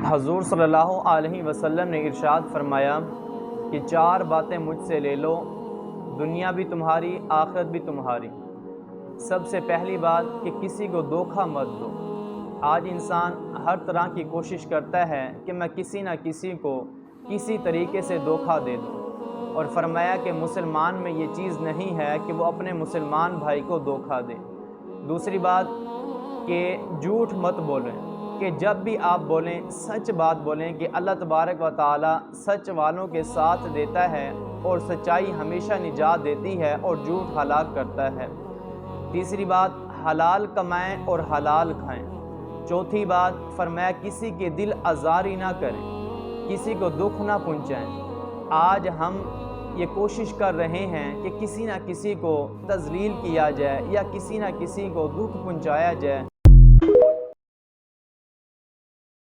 हज़ूर सल्लल्लाहु अलैहि वसल्लम ने इरशाद फरमाया कि 4 बातें मुझसे ले लो, दुनिया भी तुम्हारी, आखिरत भी तुम्हारी। सबसे पहली बात कि किसी को धोखा मत दो। आज इंसान हर तरह की कोशिश करता है कि मैं किसी न किसी को किसी तरीके से धोखा दे दूँ, और फरमाया कि मुसलमान में ये चीज़ नहीं है कि वो अपने मुसलमान भाई को धोखा दे। दूसरी बात कि झूठ मत बोलें, कि जब भी आप बोलें सच बात बोलें कि अल्लाह तबारक व तआला सच वालों के साथ देता है और सच्चाई हमेशा निजात देती है और झूठ हलाक करता है। तीसरी बात, हलाल कमाएं और हलाल खाएं। चौथी बात, फरमाया किसी के दिल आज़ारी ना करें, किसी को दुख ना पहुँचाएं। आज हम ये कोशिश कर रहे हैं कि किसी न किसी को तज़लील किया जाए या किसी न किसी को दुख पहुँचाया जाए।